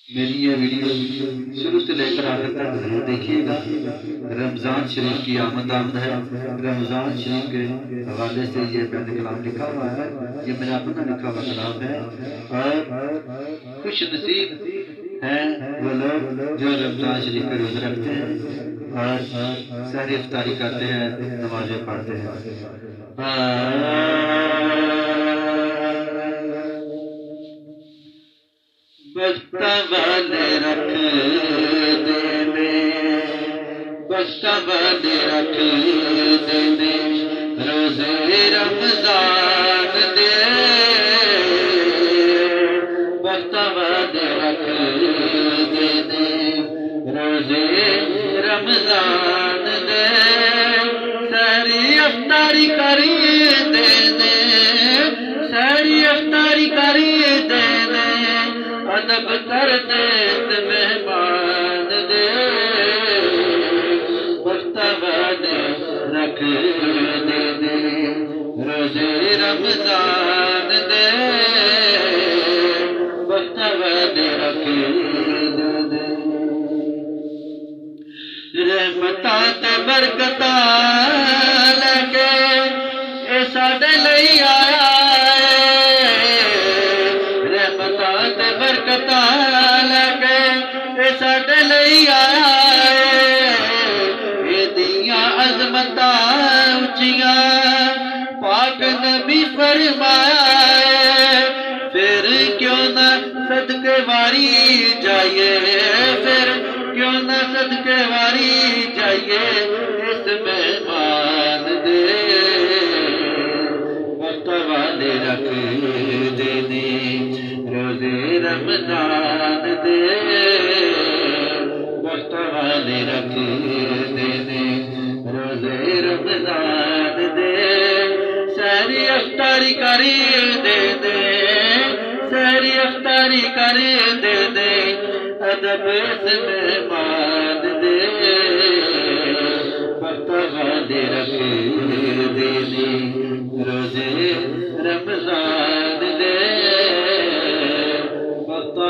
میری یہ ویڈیو شروع سے لے کر آخر تک ضرور دیکھیے گا۔ رمضان شریف کی آمد ہے۔ رمضان شریف کے حوالے سے یہ پہلے کلام لکھا ہوا ہے، یہ میرا اپنا لکھا ہوا کلام ہے۔ اور خوش نصیب ہیں وہ لوگ جو رمضان شریف کے روزے رکھتے ہیں اور سحر افطاری کرتے ہیں، نمازیں پڑھتے ہیں۔ بخت والے رکھ دینے، بخت والے رکھ دینے، روزے رمضان دے، بخت والے رکھ دینے، روزے رمضان دے، سحری افطاری کری دینے، سحری افطاری کری دینے، ادب کر دے مہمان دے، وقت والے رکھ دے، روزے رمضان دے، وقت والے رکھ دے، رحمتاں تے برکتاں لے کے اے ساڈے لئی آیا، لے کے اے ساڈے لئی آیا ہے، دیاں عظمتاں اچیاں پاک نبی فرمایا ہے، پھر کیوں نہ صدقے واری جائیے، پھر کیوں نہ صدقے واری جائیے اس مہمان دے، وقت والے رکھ دینے، روزے رمضان دے، وقت والے رکھ دینے، روزے رمضان دے، سحری افطاری کری دے دے، سحری افطاری کری دے دے، ادب سے مہمان دے، وقت والے رکھ دینے، روزے رمضان دے،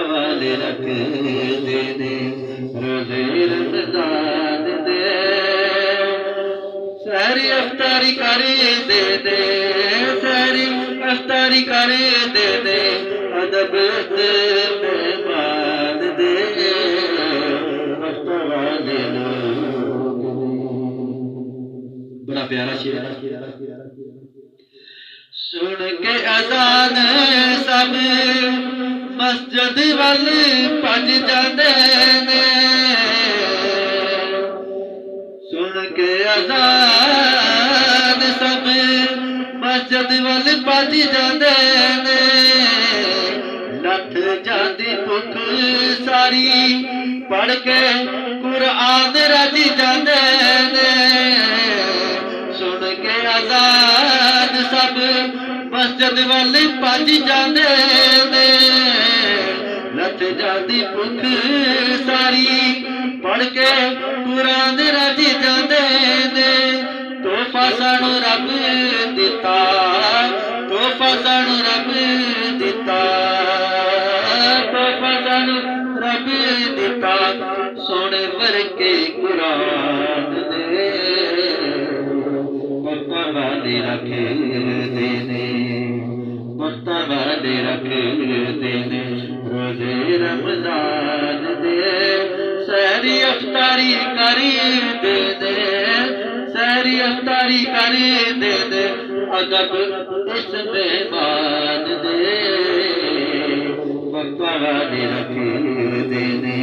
والے رکھ دینے، روزے رمضان دے، سحری افطاری کری دے دے، سحری افطاری کری دے دے، ادب سے مہمان دے، وقت والے لوگ۔ بڑا پیارا شعر ہے۔ سن کے اذان سب مسجد وال بج جاندے نے، سن کے اذان سب مسجد وال بج جاندے نے، لتھ جاندی بھکھ ساری پڑھ کے قرآن رج جاندے نے، سن کے اذان سب مسجد وال بج جاندے نے، لتھ جاندی بھکھ ساری پڑھ کے قرآن رج جاندے نے، تحفہ سانو رب دتا، تحفہ سانو رب دتا، تحفہ سانو رب دتا، سونے ورگے قرآن دے، وقت والے رکھ دینے، وقت والے رکھ دینے، روزے رمضان دے، سحری افطاری کری دے دے، سحری افطاری کری دے دے، ادب اس مہمان دے، وقت والے رکھ دینے،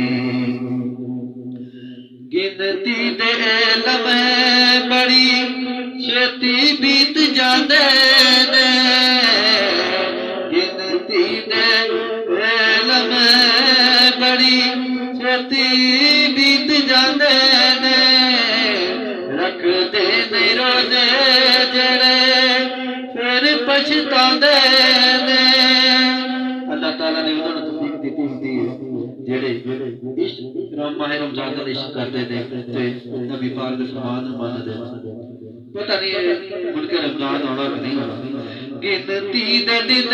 گنتی دے لمحے بڑی چھیتی بیت جاندے نے، گنتی دے لمحے بڑی چھیتی بیت جاندے نے، رکھ دے نہیں روزے جڑے پھر پچھتاندے نے، اللہ تعالیٰ نے انہوں نے توفیق دیتی ہوندی ہے جڑے ماہ رمضان کا عشق کرتے ہیں تے نبی پاک دے فرمان مان دے، پتہ نہیں مڑ کے رمضان آنا کہ نہیں آنا، گنتی دے دن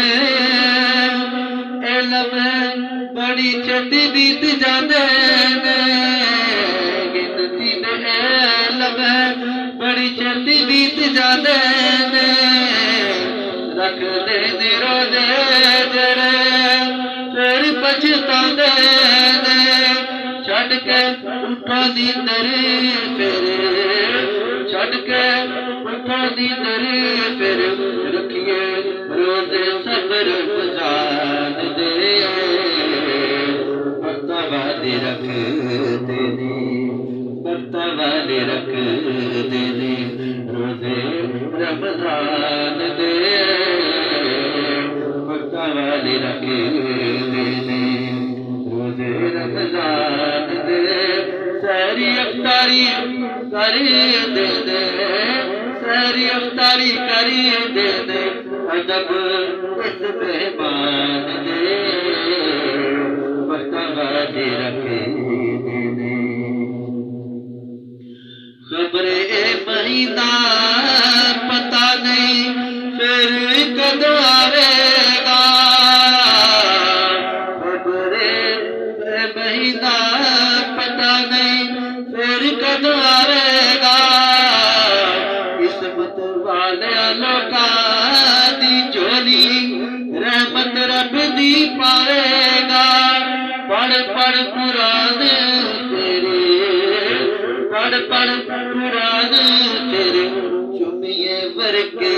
علم بڑی چھتی بیت جاندے نے گنتی دے لمحے بڑی چھتی بیت جاندے نے رکھ دے روزے جڑے پھر پچھتاندے نے چھڈ کے اٹھا نیندر پھر چھڈ کے اٹھا نیندر پھر رکھیے روزے صبر رمضان دے بختاں والے رکھ دے بختاں والے رکھ دے روزے رمضان دے بختاں والے رکھ دے روزے رمضان دے سحری افطاری کری دے سحری افطاری کری دے ادب اس مہمان دے بختاں والے رکھ دے خبر مہینہ پتہ نہیں پھر کدو آوے گا خبر مہینہ پتہ نہیں پھر کدو آوے گا قسمت والے لوکاں دی چولی رحمت رب دی پاوے گا پڑھ پڑھ قرآن تیرے پڑھ پڑھ قرآن تیرے چمیے ورکے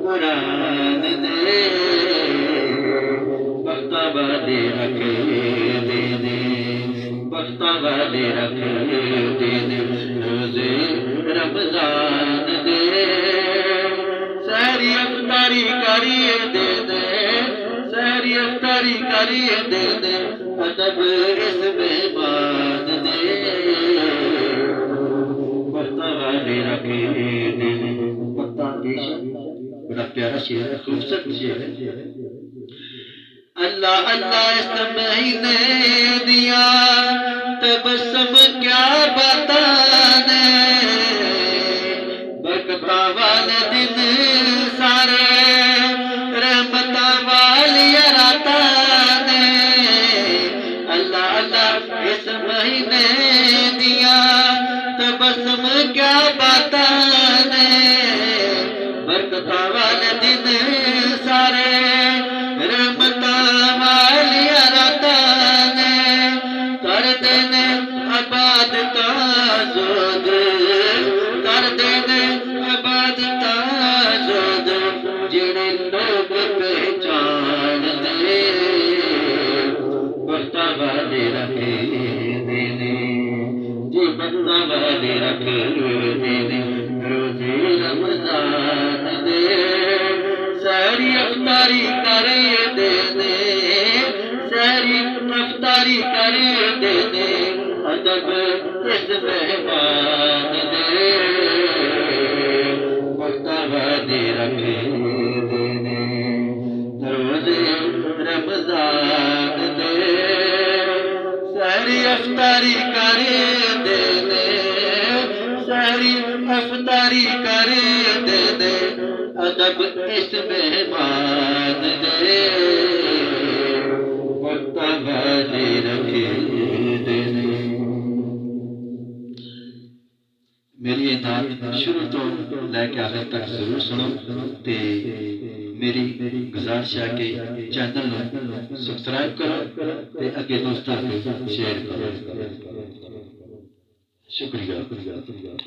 قرآن دے بختاں والے رکھ دے بختاں والے رکھ دے روزے رمضان دے سحری افطاری کریے دے سحری افطاری کریے دے ادب اس مہمان دے بختاں والے رکھ دے بختاں بڑا پیارا شعر ہے خوبصورت شعر ہے اللہ اللہ اس مہینے دیا تبسم کیا باتاں نے برکتاں والے دن سارے رحمتاں والی راتاں نے اللہ اللہ اس مہینے دیا تبسم کیا باتاں نے برکتاں والے دن سارے رحمتاں والی راتاں نے کر دینے آباد تازود کر دینے آباد تازود جڑے لوگ پہچان دے بختاں والے رکھ دے جی بختاں والے رکھ دے روزے رمضان دے سحری افطاری کریے دے سحری افطاری کریے دے ادب اس مہمان دے بختاں والے رکھ دے روزے رمضان دے سحری افطاری کریے دے سحری افطاری کریے دے ادب اس مہمان دے بختاں والے رکھ دے میری یہ نعت شروع تو لے کے آخر تک ضرور سنو تے میری گزارش ہے کہ چینل نو سبسکرائب کرو تے اگے دوستاں کو شیئر کرو شکریہ